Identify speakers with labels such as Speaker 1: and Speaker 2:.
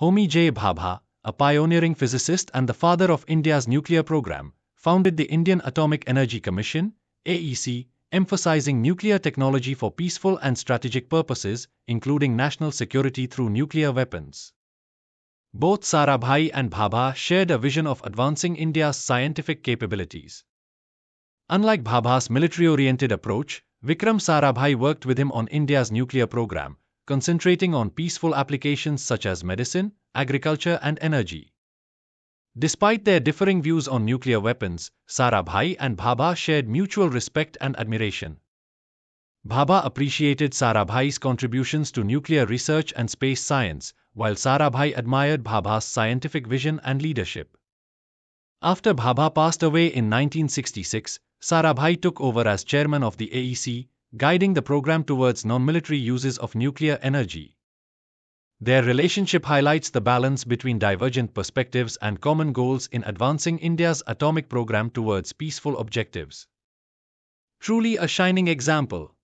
Speaker 1: Homi J. Bhabha, a pioneering physicist and the father of India's nuclear program, founded the Indian Atomic Energy Commission, AEC, emphasizing nuclear technology for peaceful and strategic purposes, including national security through nuclear weapons. Both Sarabhai and Bhabha shared a vision of advancing India's scientific capabilities. Unlike Bhabha's military-oriented approach, Vikram Sarabhai worked with him on India's nuclear program, concentrating on peaceful applications such as medicine, agriculture and energy. Despite their differing views on nuclear weapons, Sarabhai and Bhabha shared mutual respect and admiration. Bhabha appreciated Sarabhai's contributions to nuclear research and space science, while Sarabhai admired Bhabha's scientific vision and leadership. After Bhabha passed away in 1966, Sarabhai took over as chairman of the AEC, guiding the program towards non-military uses of nuclear energy. Their relationship highlights the balance between divergent perspectives and common goals in advancing India's atomic program towards peaceful objectives. Truly a shining example.